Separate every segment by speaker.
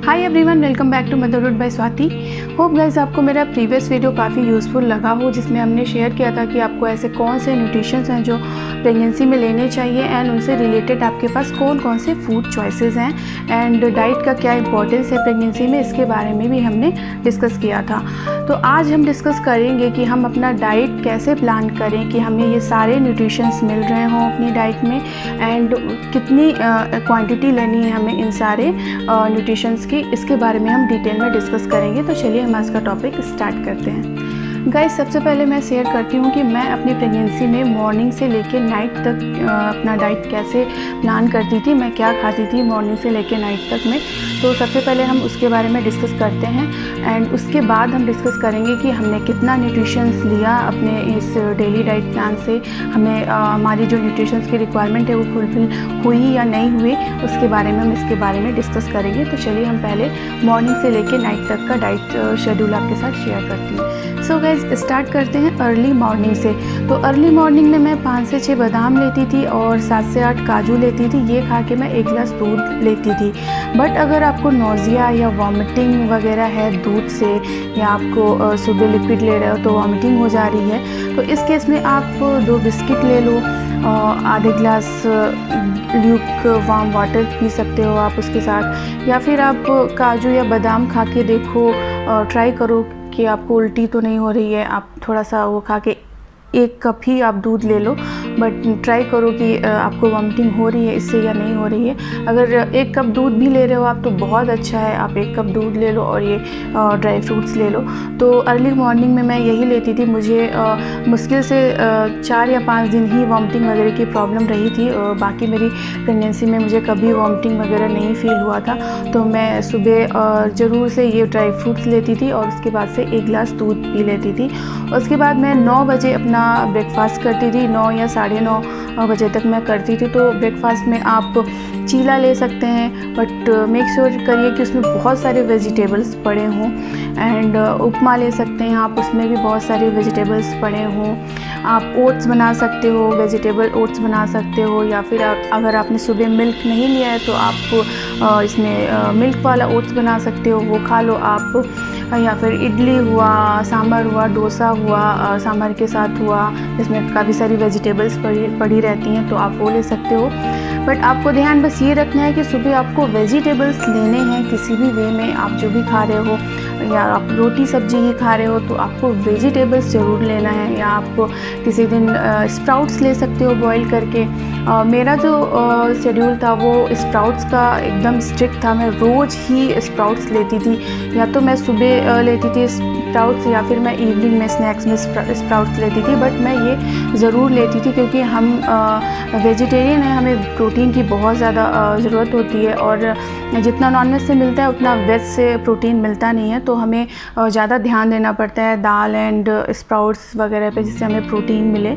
Speaker 1: Hi everyone, welcome back to motherhood by Swati. Hope guys आपको मेरा previous video काफ़ी useful लगा हो, जिसमें हमने शेयर किया था कि आपको ऐसे कौन से न्यूट्रिशंस हैं जो प्रेगनेंसी में लेने चाहिए एंड उनसे रिलेटेड आपके पास कौन कौन से फूड चॉइसेस हैं एंड डाइट का क्या इंपॉर्टेंस है प्रेगनेंसी में, इसके बारे में भी हमने डिस्कस किया था। तो आज हम डिस्कस करेंगे कि हम अपना डाइट कैसे प्लान करें कि हमें ये सारे न्यूट्रिशंस मिल रहे हों अपनी डाइट में एंड कितनी क्वांटिटी लेनी है हमें इन सारे न्यूट्रिशंस की, इसके बारे में हम डिटेल में डिस्कस करेंगे। तो चलिए हम आज का टॉपिक स्टार्ट करते हैं। गाइस, सबसे पहले मैं शेयर करती हूँ कि मैं अपनी प्रेगनेंसी में मॉर्निंग से लेकर नाइट तक अपना डाइट कैसे प्लान करती थी, मैं क्या खाती थी मॉर्निंग से लेकर नाइट तक में। तो सबसे पहले हम उसके बारे में डिस्कस करते हैं एंड उसके बाद हम डिस्कस करेंगे कि हमने कितना न्यूट्रिशंस लिया अपने इस डेली डाइट प्लान से, हमें हमारी जो न्यूट्रिशंस की रिक्वायरमेंट है वो फुलफिल हुई या नहीं हुई, उसके बारे में हम इसके बारे में डिस्कस करेंगे। तो चलिए हम पहले मॉर्निंग से लेकर नाइट तक का डाइट शेड्यूल आपके साथ शेयर करती हूँ। सो गाइस, स्टार्ट करते हैं अर्ली मॉर्निंग से। तो अर्ली मॉर्निंग में मैं 5 से 6 बादाम लेती थी और 7 से 8 काजू लेती थी। ये खा के मैं 1 गिलास दूध लेती थी। बट अगर आपको नोज़िया या वॉमिटिंग वगैरह है दूध से, या आपको सुबह लिक्विड ले रहे हो तो वॉमिटिंग हो जा रही है, तो इस केस में आप 2 बिस्किट ले लो, आधे गिलास ल्यूक वार्म वाटर पी सकते हो आप उसके साथ, या फिर आप काजू या बादाम खा के देखो, ट्राई करो कि आपको उल्टी तो नहीं हो रही है। आप थोड़ा सा वो खा के 1 कप ही आप दूध ले लो, बट ट्राई करो कि आपको वॉमिटिंग हो रही है इससे या नहीं हो रही है। अगर 1 कप दूध भी ले रहे हो आप तो बहुत अच्छा है, आप 1 कप दूध ले लो और ये ड्राई फ्रूट्स ले लो। तो अर्ली मॉर्निंग में मैं यही लेती थी। मुझे मुश्किल से 4 या 5 दिन ही वॉमिटिंग वगैरह की प्रॉब्लम रही थी। बाकी मेरी प्रेगनेंसी में मुझे कभी वॉमिटिंग वगैरह नहीं फील हुआ था। तो मैं सुबह ज़रूर से ये ड्राई फ्रूट्स लेती थी और उसके बाद से 1 गिलास दूध पी लेती थी। उसके बाद मैं 9 बजे अपना ब्रेकफास्ट करती थी। 9 या 9:30 बजे तक मैं करती थी। तो ब्रेकफास्ट में आप चीला ले सकते हैं, बट मेक श्योर करिए कि उसमें बहुत सारे वेजिटेबल्स पड़े हों। एंड उपमा ले सकते हैं आप, उसमें भी बहुत सारे वेजिटेबल्स पड़े हों। आप ओट्स बना सकते हो, वेजिटेबल ओट्स बना सकते हो, या फिर अगर आपने सुबह मिल्क नहीं लिया है तो आप इसमें मिल्क वाला ओट्स बना सकते हो, वो खा लो आप। या फिर इडली हुआ, सांभर हुआ, डोसा हुआ सांभर के साथ हुआ, जिसमें काफ़ी सारी वेजिटेबल्स पड़ी रहती हैं, तो आप वो ले सकते हो। बट आपको ध्यान बस ये रखना है कि सुबह आपको वेजिटेबल्स लेने हैं किसी भी वे में। आप जो भी खा रहे हो, या आप रोटी सब्जी ही खा रहे हो तो आपको वेजिटेबल्स ज़रूर लेना है, या आप किसी दिन स्प्राउट्स ले सकते हो बॉईल करके। मेरा जो शेड्यूल था वो स्प्राउट्स का एकदम स्ट्रिक्ट था। मैं रोज़ ही स्प्राउट्स लेती थी, या तो मैं सुबह लेती थी स्प्राउट्स या फिर मैं इवनिंग में स्नैक्स में स्प्राउट्स लेती थी। बट मैं ये ज़रूर लेती थी क्योंकि हम वेजिटेरियन हैं, हमें प्रोटीन की बहुत ज़्यादा ज़रूरत होती है, और जितना नॉनवेज से मिलता है उतना वेज से प्रोटीन मिलता नहीं है। तो हमें ज़्यादा ध्यान देना पड़ता है दाल एंड स्प्राउट्स वगैरह पे, जिससे हमें प्रोटीन मिले।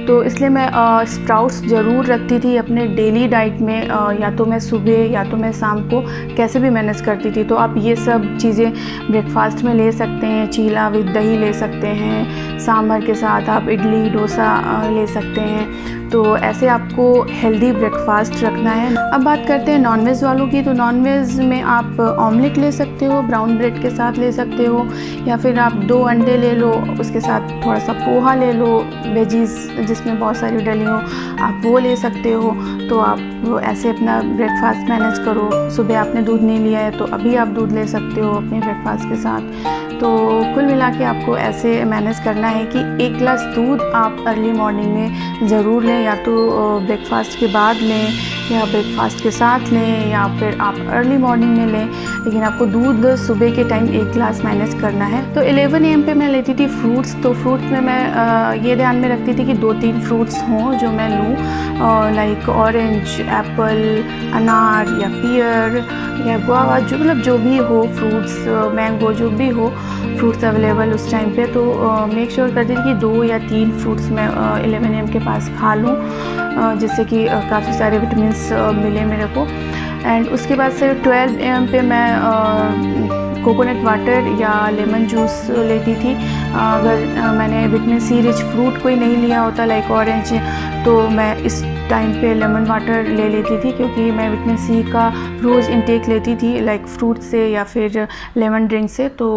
Speaker 1: तो इसलिए मैं स्प्राउट्स ज़रूर रखती थी अपने डेली डाइट में, या तो मैं सुबह या तो मैं शाम को कैसे भी मैनेज करती थी। तो आप ये सब चीज़ें ब्रेकफास्ट में ले सकते हैं। चीला विद दही ले सकते हैं, सांभर के साथ आप इडली डोसा ले सकते हैं। तो ऐसे आपको हेल्दी ब्रेकफास्ट रखना है। अब बात करते हैं नॉनवेज वालों की। तो नॉनवेज में आप ऑमलेट ले सकते हो, ब्राउन ब्रेड के साथ ले सकते हो, या फिर आप 2 अंडे ले लो, उसके साथ थोड़ा सा पोहा ले लो, वेजीज जिसमें बहुत सारी डली हो, आप वो ले सकते हो। तो आप ऐसे अपना ब्रेकफास्ट मैनेज करो। सुबह आपने दूध नहीं लिया है तो अभी आप दूध ले सकते हो अपने ब्रेकफास्ट के साथ। तो कुल मिला के आपको ऐसे मैनेज करना है कि 1 गिलास दूध आप अर्ली मॉर्निंग में ज़रूर लें, या तो ब्रेकफास्ट के बाद लें या ब्रेकफास्ट के साथ लें, या फिर आप अर्ली मॉर्निंग में लें, लेकिन आपको दूध सुबह के टाइम 1 गिलास मैनेज करना है। तो 11 AM पे मैं लेती थी फ्रूट्स। तो फ्रूट्स में मैं ये ध्यान में रखती थी कि 2-3 फ्रूट्स हों जो मैं लूँ, लाइक ऑरेंज, एप्पल, अनार या पियर या गुआवा, जो मतलब जो भी हो फ्रूट्स, मैंगो, जो भी हो फ्रूट्स अवेलेबल उस टाइम पे। तो मेक श्योर करती थी कि 2 या 3 फ्रूट्स मैं 11 AM के पास खा लूँ, जिससे कि काफ़ी सारे विटामिन्स मिले मेरे को। एंड उसके बाद से 12 AM पे मैं कोकोनट वाटर या लेमन जूस लेती थी। अगर मैंने विटामिन सी रिच फ्रूट कोई नहीं लिया होता लाइक ऑरेंज, तो मैं इस टाइम पे लेमन वाटर ले लेती थी, क्योंकि मैं विटामिन सी का रोज़ इंटेक लेती थी लाइक फ्रूट से या फिर लेमन ड्रिंक से, तो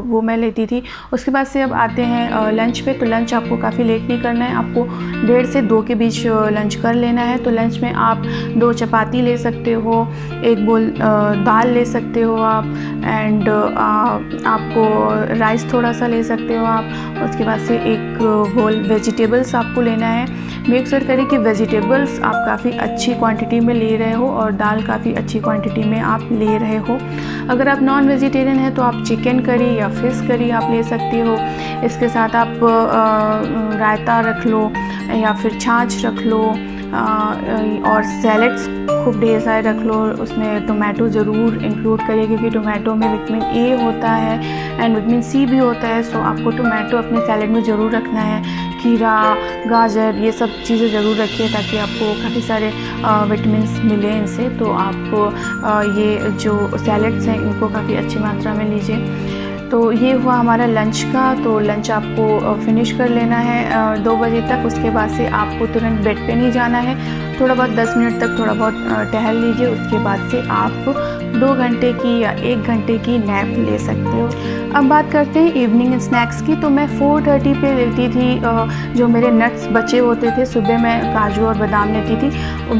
Speaker 1: वो मैं लेती थी। उसके बाद से अब आते हैं लंच पे। तो लंच आपको काफ़ी लेट नहीं करना है, आपको 1:30 से 2 के बीच लंच कर लेना है। तो लंच में आप 2 चपाती ले सकते हो, 1 बोल दाल ले सकते हो आप, एंड आपको राइस थोड़ा सा ले सकते हो आप। उसके बाद से 1 बोल वेजिटेबल्स आपको लेना है। मेक श्योर करें कि वेजिटेबल्स आप काफ़ी अच्छी क्वांटिटी में ले रहे हो और दाल काफ़ी अच्छी क्वांटिटी में आप ले रहे हो। अगर आप नॉन वेजिटेरियन हैं तो आप चिकन करी या फिश करी आप ले सकते हो। इसके साथ आप रायता रख लो या फिर छाछ रख लो, और सैलड्स खूब ढेर सारे रख लो। उसमें टोमेटो ज़रूर इंक्लूड करिए, क्योंकि टोमेटो में विटामिन ए होता है एंड विटामिन सी भी होता है। सो आपको टोमेटो अपने सैलड में ज़रूर रखना है। खीरा, गाजर, ये सब चीज़ें ज़रूर रखिए ताकि आपको काफ़ी सारे विटामिन्स मिलें इनसे। तो आप ये जो सैलड्स हैं इनको काफ़ी अच्छी मात्रा में लीजिए। तो ये हुआ हमारा लंच का। तो लंच आपको फिनिश कर लेना है 2 बजे तक। उसके बाद से आपको तुरंत बेड पे नहीं जाना है, थोड़ा बहुत 10 मिनट तक थोड़ा बहुत टहल लीजिए। उसके बाद से आप 2 घंटे की या 1 घंटे की नैप ले सकते हो। अब बात करते हैं इवनिंग स्नैक्स की। तो मैं 4:30 पे लेती थी जो मेरे नट्स बचे होते थे। सुबह मैं काजू और बादाम लेती थी,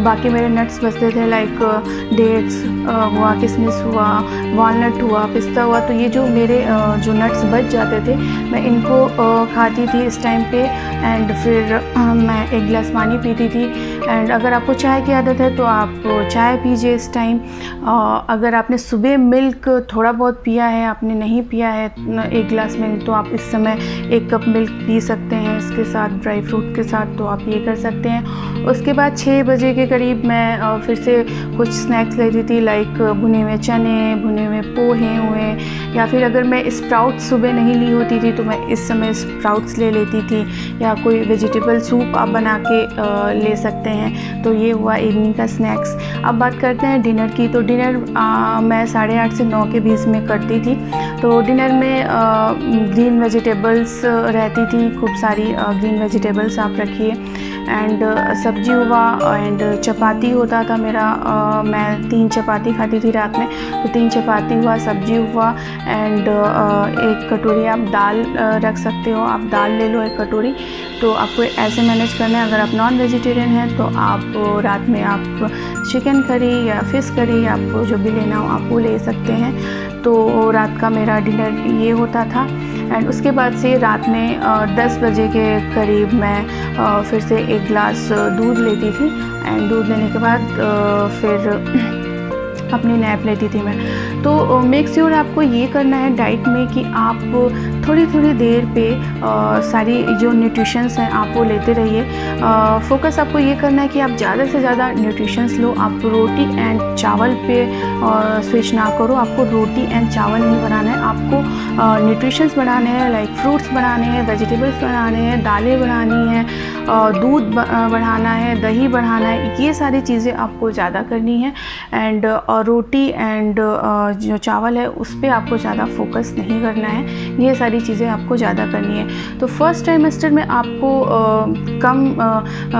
Speaker 1: बाकी मेरे नट्स बचते थे लाइक डेट्स हुआ, किशमिश हुआ, वॉलनट हुआ, पिस्ता हुआ। तो ये जो मेरे जो नट्स बच जाते थे मैं इनको खाती थी इस टाइम पे, एंड फिर मैं 1 गिलास पानी पीती थी। एंड अगर आपको चाय की आदत है तो आप चाय पीजिए इस टाइम। अगर आपने सुबह मिल्क थोड़ा बहुत पिया है, आपने नहीं पिया है 1 गिलास मिल्क, तो आप इस समय 1 कप मिल्क पी सकते हैं इसके साथ, ड्राई फ्रूट के साथ। तो आप ये कर सकते हैं। उसके बाद 6 बजे के करीब मैं फिर से कुछ स्नैक्स लेती थी लाइक भुने हुए चने, भुने हुए पोहे हुए, या फिर अगर मैं स्प्राउट्स सुबह नहीं ली होती थी तो मैं इस समय स्प्राउट्स ले लेती थी, या कोई वेजिटेबल सूप आप बना के ले सकते हैं। तो ये हुआ इवनिंग का स्नैक्स। अब बात करते हैं डिनर की। तो डिनर मैं 8:30 से 9 के बीच में करती थी। तो डिनर में ग्रीन वेजिटेबल्स रहती थी, खूब सारी ग्रीन वेजिटेबल्स आप रखिए, एंड सब्जी हुआ, एंड चपाती होता था मेरा। मैं 3 चपाती खाती थी रात में, तो 3 चपाती हुआ, सब्जी हुआ, एंड 1 कटोरी आप दाल रख सकते हो। आप दाल ले लो 1 कटोरी। तो आपको ऐसे मैनेज करना है। अगर आप नॉन वेजिटेरियन हैं तो आप रात में आप चिकन करी या फिश करी, आपको जो भी लेना हो आप वो ले सकते हैं। तो रात का मेरा डिनर ये होता था। एंड उसके बाद से रात में 10 बजे के करीब मैं फिर से 1 गिलास दूध लेती थी, एंड दूध लेने के बाद फिर अपनी नैप लेती थी मैं। तो मेक श्योर आपको ये करना है डाइट में कि आप थोड़ी थोड़ी देर पे सारी जो न्यूट्रिशंस हैं आप वो लेते रहिए। फोकस आपको ये करना है कि आप ज़्यादा से ज़्यादा न्यूट्रिशंस लो। आप रोटी एंड चावल पे स्विच ना करो। आपको रोटी एंड चावल नहीं बनाना है, आपको न्यूट्रिशंस बनाने हैं, लाइक फ्रूट्स बनाने हैं, वेजिटेबल्स बनाने हैं, दालें बनानी हैं, दूध बढ़ाना है, दही बढ़ाना है। ये सारी चीज़ें आपको ज़्यादा करनी है। एंड रोटी एंड जो चावल है उस पर आपको ज़्यादा फोकस नहीं करना है। ये सारी चीज़ें आपको ज़्यादा करनी है। तो फर्स्ट ट्राइमेस्टर में आपको कम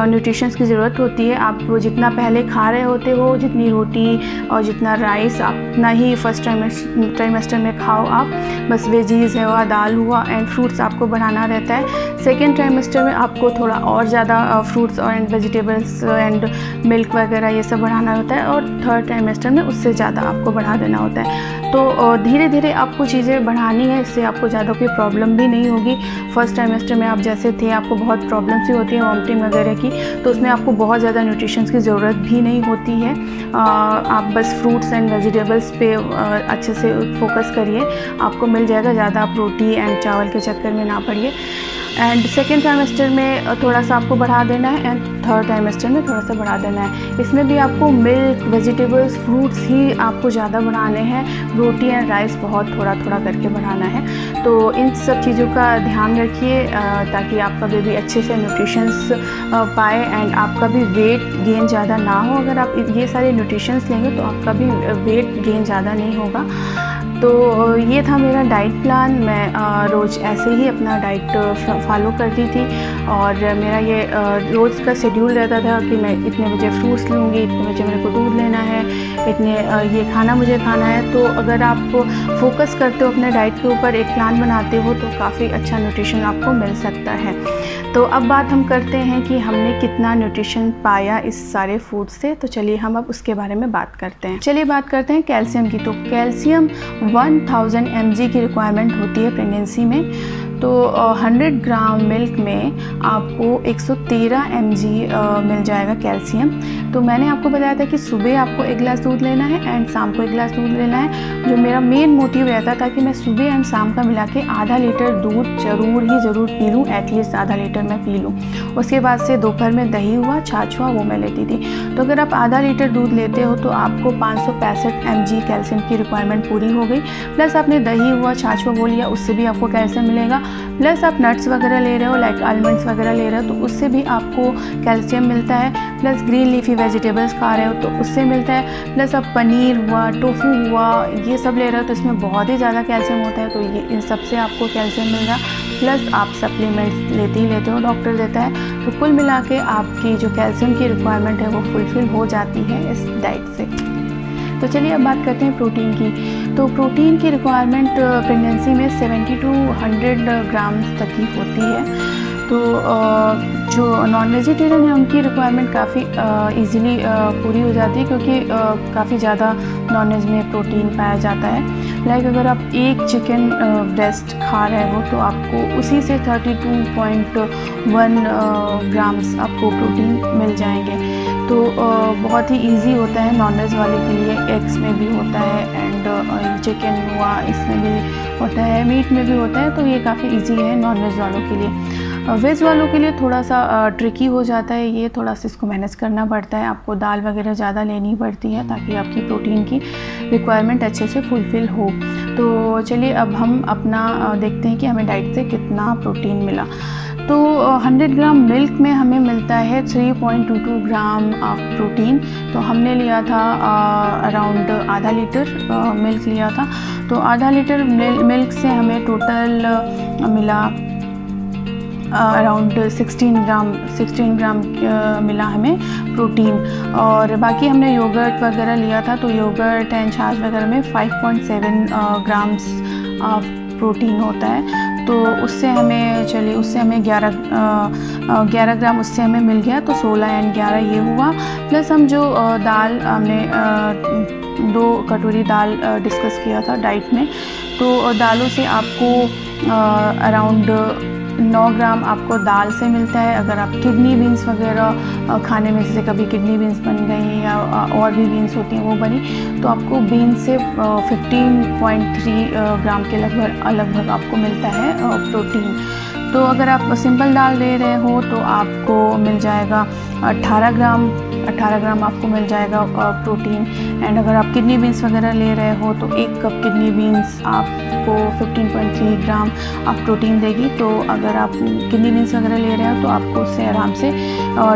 Speaker 1: न्यूट्रिशंस की ज़रूरत होती है। आप जितना पहले खा रहे होते हो, जितनी रोटी और जितना राइस, आप उतना ही फर्स्ट ट्राइमेस्टर में खाओ। आप बस वेजीज़ हुआ, दाल हुआ, एंड फ्रूट्स आपको बढ़ाना रहता है। सेकेंड ट्राइमेस्टर में आपको थोड़ा और ज़्यादा fruits and vegetables and milk वगैरह ये सब बढ़ाना होता है, और थर्ड ट्राइमेस्टर में उससे ज़्यादा आपको बढ़ा देना होता है। तो धीरे धीरे आपको चीज़ें बढ़ानी है, इससे आपको ज़्यादा कोई प्रॉब्लम भी नहीं होगी। फर्स्ट ट्राइमेस्टर में आप जैसे थे, आपको बहुत प्रॉब्लम्स भी होती हैं वॉमिटिंग वगैरह की, तो उसमें आपको बहुत ज़्यादा न्यूट्रिशंस की ज़रूरत भी नहीं होती है। आप बस फ्रूट्स एंड वेजिटेबल्स पे अच्छे से फोकस करिए, आपको मिल जाएगा। ज़्यादा आप रोटी एंड चावल के चक्कर में ना पड़िए। एंड सेकेंड ट्राइमेस्टर में थोड़ा सा आपको बढ़ा देना है, एंड थर्ड ट्राइमेस्टर में थोड़ा सा बढ़ा देना है। इसमें भी आपको मिल्क, वेजिटेबल्स, फ्रूट्स ही आपको ज़्यादा बढ़ाने हैं, रोटी एंड राइस बहुत थोड़ा थोड़ा करके बढ़ाना है। तो इन सब चीज़ों का ध्यान रखिए ताकि आपका बेबी अच्छे से न्यूट्रिशंस पाए एंड आपका भी वेट गेन ज़्यादा ना हो। अगर आप ये सारे न्यूट्रिशंस लेंगे तो आपका भी वेट गेन ज़्यादा नहीं होगा। तो ये था मेरा डाइट प्लान। मैं रोज़ ऐसे ही अपना डाइट फॉलो करती थी और मेरा ये रोज़ का शेड्यूल रहता था कि मैं इतने बजे फ्रूट्स लूँगी, इतने बजे मेरे को दूध लेना है, इतने ये खाना मुझे खाना है। तो अगर आप फोकस करते हो अपने डाइट के ऊपर, एक प्लान बनाते हो, तो काफ़ी अच्छा न्यूट्रिशन आपको मिल सकता है। तो अब बात हम करते हैं कि हमने कितना न्यूट्रिशन पाया इस सारे फूड से। तो चलिए हम अब उसके बारे में बात करते हैं। चलिए बात करते हैं कैल्शियम की। तो कैल्शियम 1000 mg की रिक्वायरमेंट होती है प्रेगनेंसी में। तो 100 ग्राम मिल्क में आपको 113 mg मिल जाएगा कैल्शियम। तो मैंने आपको बताया था कि सुबह आपको 1 गिलास दूध लेना है एंड शाम को 1 गिलास दूध लेना है। जो मेरा मेन मोटिव रहता था कि मैं सुबह एंड शाम का मिला के आधा लीटर दूध ज़रूर पी लूँ, एटलीस्ट आधा लीटर मैं पी लूँ। उसके बाद से दोपहर में दही हुआ, छाछ हुआ, वो मैं लेती थी। तो अगर आप आधा लीटर दूध लेते हो तो आपको 565 mg कैल्शियम की रिक्वायरमेंट पूरी हो गई। प्लस आपने दही हुआ, छाछ हुआ, वो लिया, उससे भी आपको कैल्शियम मिलेगा। प्लस आप नट्स वगैरह ले रहे हो, लाइक आलमंड्स वगैरह ले रहे हो, तो उससे भी आपको कैल्शियम मिलता है। प्लस ग्रीन लीफी वेजिटेबल्स खा रहे हो तो उससे मिलता है। प्लस आप पनीर हुआ, टोफू हुआ, ये सब ले रहे हो तो इसमें बहुत ही ज़्यादा कैल्शियम होता है। तो ये इन सब से आपको कैल्शियम मिल रहा। प्लस आप सप्लीमेंट्स लेते ही लेते हो, डॉक्टर देता है। तो कुल मिला के आपकी जो कैल्शियम की रिक्वायरमेंट है वो फुलफ़िल हो जाती है इस डाइट से। तो चलिए अब बात करते हैं प्रोटीन की। तो प्रोटीन की रिक्वायरमेंट प्रेगनेंसी में 70 to 100 ग्राम्स तक ही होती है। तो जो नॉन वेजिटेरियन है उनकी रिक्वायरमेंट काफ़ी इजीली पूरी हो जाती है, क्योंकि काफ़ी ज़्यादा नॉन वेज में प्रोटीन पाया जाता है। लाइक अगर आप एक चिकन ब्रेस्ट खा रहे हो तो आपको उसी से 32.1 ग्राम्स आपको प्रोटीन मिल जाएंगे। तो बहुत ही इजी होता है नॉन वेज वाले के लिए। एग्स में भी होता है एंड चिकन हुआ, इसमें भी होता है, मीट में भी होता है। तो ये काफ़ी इजी है नॉन वेज वालों के लिए। वेज वालों के लिए थोड़ा सा ट्रिकी हो जाता है, ये थोड़ा सा इसको मैनेज करना पड़ता है। आपको दाल वगैरह ज़्यादा लेनी पड़ती है ताकि आपकी प्रोटीन की रिक्वायरमेंट अच्छे से फुलफ़िल हो। तो चलिए अब हम अपना देखते हैं कि हमें डाइट से कितना प्रोटीन मिला। तो 100 ग्राम मिल्क में हमें मिलता है 3.22 ग्राम ऑफ प्रोटीन। तो हमने लिया था अराउंड आधा लीटर मिल्क लिया था। तो आधा लीटर मिल्क से हमें टोटल मिला अराउंड 16 ग्राम मिला हमें प्रोटीन। और बाकी हमने योगर्ट वगैरह लिया था, तो योगर्ट एंड छाछ वगैरह में 5.7 ग्राम्स ऑफ प्रोटीन होता है। तो उससे हमें 11 ग्राम उससे हमें मिल गया। तो 16 एंड 11 ये हुआ। प्लस हम जो दाल हमने 2 कटोरी दाल डिस्कस किया था डाइट में। तो दालों से आपको अराउंड 9 ग्राम आपको दाल से मिलता है। अगर आप किडनी बीन्स वगैरह खाने में, जैसे कभी किडनी बीन्स बन गई या और भी बीन्स होती हैं वो बनी, तो आपको बीन्स से 15.3 ग्राम के लगभग आपको मिलता है प्रोटीन। तो अगर आप सिंपल दाल ले रहे हो तो आपको मिल जाएगा 18 ग्राम आपको मिल जाएगा प्रोटीन। एंड अगर आप किडनी बीन्स वगैरह ले रहे हो तो 1 कप किडनी बीन्स आपको 15.3 ग्राम आप प्रोटीन देगी। तो अगर आप किडनी बीन्स वगैरह ले रहे हो तो आपको उससे आराम से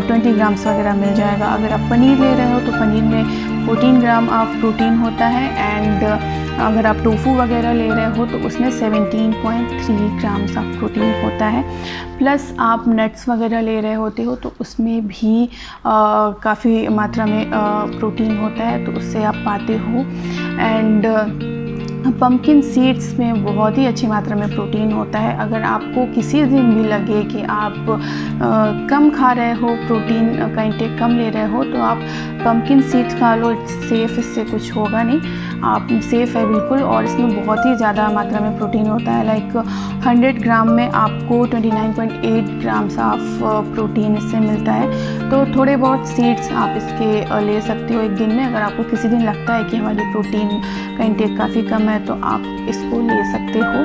Speaker 1: 20 ग्राम्स वगैरह मिल जाएगा। अगर आप पनीर ले रहे हो तो पनीर में 14 ग्राम ऑफ प्रोटीन होता है। एंड अगर आप टोफू वगैरह ले रहे हो तो उसमें 17.3 ग्राम्स ऑफ प्रोटीन होता है। प्लस आप नट्स वगैरह ले रहे होते हो तो उसमें भी काफ़ी मात्रा में प्रोटीन होता है, तो उससे आप पाते हो। एंड पम्पकिन सीड्स में बहुत ही अच्छी मात्रा में प्रोटीन होता है। अगर आपको किसी दिन भी लगे कि आप कम खा रहे हो, प्रोटीन का इंटेक कम ले रहे हो, तो आप पम्पकिन सीड्स खा लो। इट्स सेफ़, इससे कुछ होगा नहीं, आप सेफ़ है बिल्कुल। और इसमें बहुत ही ज़्यादा मात्रा में प्रोटीन होता है। लाइक 100 ग्राम में आपको 29.8 ग्राम्स ऑफ प्रोटीन इससे मिलता है। तो थोड़े बहुत सीड्स आप इसके ले सकते हो एक दिन में। अगर आपको किसी दिन लगता है कि हमारी प्रोटीन का इंटेक काफ़ी कम है तो आप इसको ले सकते हो।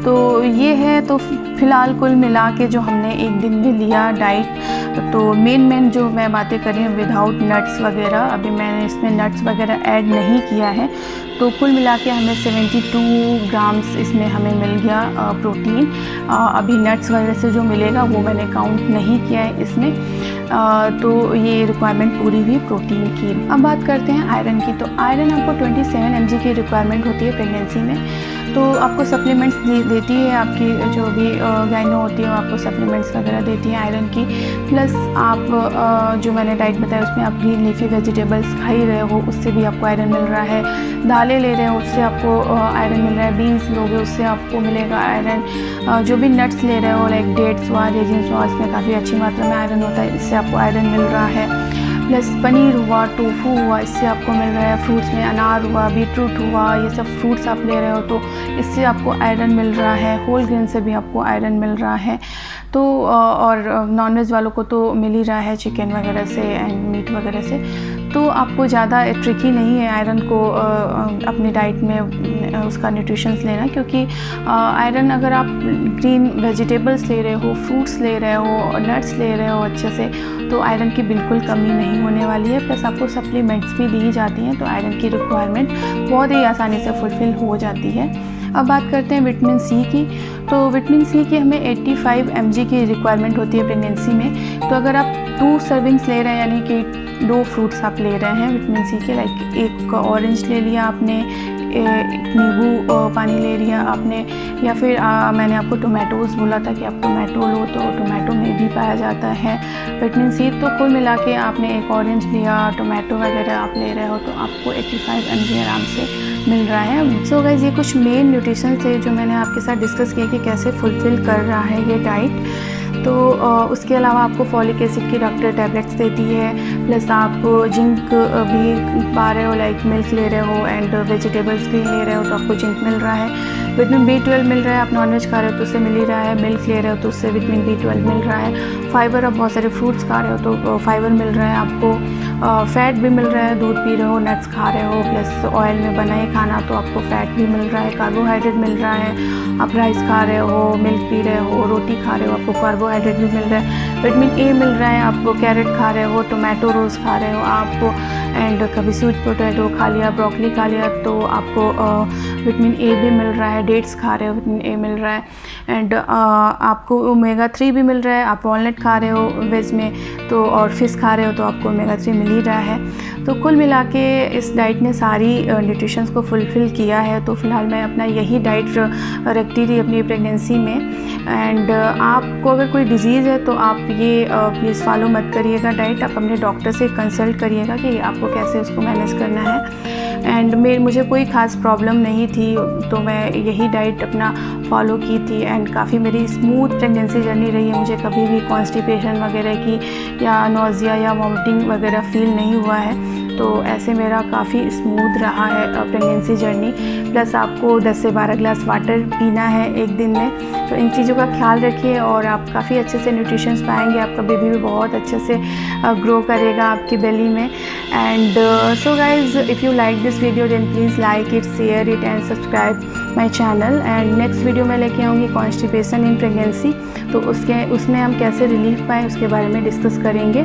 Speaker 1: तो ये है। तो फ़िलहाल कुल मिला के जो हमने एक दिन में लिया डाइट, तो मेन जो मैं बातें कर रही हूँ विदाउट नट्स वगैरह, अभी मैंने इसमें नट्स वगैरह ऐड नहीं किया है। तो कुल मिला के हमें 72 ग्राम्स इसमें हमें मिल गया प्रोटीन अभी नट्स वगैरह से जो मिलेगा वो मैंने काउंट नहीं किया है इसमें। तो ये रिक्वायरमेंट पूरी हुई प्रोटीन की। अब बात करते हैं आयरन की। तो आयरन आपको 27 mg की रिक्वायरमेंट होती है प्रेगनेंसी में। तो आपको सप्लीमेंट्स देती है, आपकी जो भी गाइनो होती है वो आपको सप्लीमेंट्स वगैरह देती है आयरन की। प्लस आप जो मैंने डाइट बताया उसमें आप ग्रीन लीफी वेजिटेबल्स खा ही रहे हो, उससे भी आपको आयरन मिल रहा है। दालें ले रहे हो उससे आपको आयरन मिल रहा है। बीन्स लोगे उससे आपको मिलेगा आयरन। जो भी नट्स ले रहे हो लाइक डेट्स हुआ, रेजिन्स हुआ, इसमें काफ़ी अच्छी मात्रा में आयरन होता है, इससे आपको आयरन मिल रहा है। प्लस पनीर हुआ, टोफू हुआ, इससे आपको मिल रहा है। फ्रूट्स में अनार हुआ, बीटरूट हुआ, ये सब फ्रूट्स आप ले रहे हो तो इससे आपको आयरन मिल रहा है। होल ग्रेन से भी आपको आयरन मिल रहा है। तो और नॉनवेज वालों को तो मिल ही रहा है चिकन वगैरह से एंड मीट वगैरह से। तो आपको ज़्यादा ट्रिकी नहीं है आयरन को अपनी डाइट में उसका न्यूट्रिशंस लेना, क्योंकि आयरन अगर आप ग्रीन वेजिटेबल्स ले रहे हो, फ्रूट्स ले रहे हो, नट्स ले रहे हो अच्छे से, तो आयरन की बिल्कुल कमी नहीं होने वाली है। प्लस आपको सप्लीमेंट्स भी दी जाती हैं, तो आयरन की रिक्वायरमेंट बहुत ही आसानी से फुलफ़िल हो जाती है। अब बात करते हैं विटामिन सी की। तो विटामिन सी की हमें 85 mg की रिक्वायरमेंट होती है प्रेगनेंसी में। तो अगर आप 2 सर्विंग्स ले रहे हैं, यानी कि 2 फ्रूट्स आप ले रहे हैं विटामिन सी के, लाइक एक ऑरेंज ले लिया आपने, एक नींबू पानी ले लिया आपने, या फिर मैंने आपको टोमेटोज़ बोला था कि आप टोमेटो लो, तो टोमेटो में भी पाया जाता है विटामिन सी। तो कुल मिला के आपने एक ऑरेंज लिया, टोमेटो वगैरह आप ले रहे हो, तो आपको 85 mg आराम से मिल रहा है। सो गाइस, ये कुछ मेन न्यूट्रिशन थे जो मैंने आपके साथ डिस्कस किया कि कैसे फुलफ़िल कर रहा है ये डाइट। तो उसके अलावा आपको फॉलिक एसिड की डॉक्टर टैबलेट्स देती है। प्लस आप जिंक भी पा रहे हो, लाइक मिल्क ले रहे हो एंड वेजिटेबल्स भी ले रहे हो, तो आपको जिंक मिल रहा है। विटामिन B12 मिल रहा है, आप नॉनवेज खा रहे हो तो उससे मिल ही रहा है। मिल्क ले रहे हो तो उससे विटामिन B12 मिल रहा है। फाइबर, आप बहुत सारे फ्रूट्स खा रहे हो तो फाइबर मिल रहा है आपको। फ़ैट भी मिल रहा है, दूध पी रहे हो, नट्स खा रहे हो, प्लस ऑयल में बना है खाना तो आपको फ़ैट भी मिल रहा है। कार्बोहाइड्रेट मिल रहा है, आप राइस खा रहे हो, मिल्क पी रहे हो, रोटी खा रहे हो, आपको कार्बोहाइड्रेट भी मिल रहा है। विटामिन ए मिल रहा है, आप कैरेट खा रहे हो, टोमेटो रोज़ खा रहे हो आप, एंड कभी स्वीट पोटैटो खा लिया, ब्रोकली खा लिया, तो आपको विटामिन ए भी मिल रहा है। डेट्स खा रहे हो, विटामिन ए मिल रहा है। एंड आपको ओमेगा 3 भी मिल रहा है। आप वॉलनट खा रहे हो वेज में, तो और फिश खा रहे हो तो आपको ओमेगा 3 मिल ही रहा है। तो कुल मिला के इस डाइट ने सारी न्यूट्रिशंस को फुलफ़िल किया है। तो फ़िलहाल मैं अपना यही डाइट रखती थी अपनी प्रेगनेंसी में। एंड आपको अगर कोई डिज़ीज़ है तो आप ये प्लीज़ फॉलो मत करिएगा डाइट। आप अपने डॉक्टर से कंसल्ट करिएगा कि आपको कैसे उसको मैनेज करना है। एंड मुझे कोई ख़ास प्रॉब्लम नहीं थी, तो मैं यही डाइट अपना फॉलो की थी। एंड काफ़ी मेरी स्मूथ प्रेगनेंसी जर्नी रही है। मुझे कभी भी कॉन्स्टिपेशन वगैरह की या नोज़िया या वॉमिटिंग वगैरह फ़ील नहीं हुआ है। तो ऐसे मेरा काफ़ी स्मूथ रहा है प्रेगनेंसी जर्नी। प्लस आपको 10 से 12 ग्लास वाटर पीना है एक दिन में। तो इन चीज़ों का ख्याल रखिए और आप काफ़ी अच्छे से न्यूट्रिशंस पाएंगे। आपका बेबी भी बहुत अच्छे से ग्रो करेगा आपकी बेली में। And so guys, if you like this video then please like it, share it and subscribe my channel. And next video में लेके आऊँगी कॉन्स्टिपेशन इन प्रेगनेंसी। तो उसमें हम कैसे रिलीफ पाएँ उसके बारे में डिस्कस करेंगे।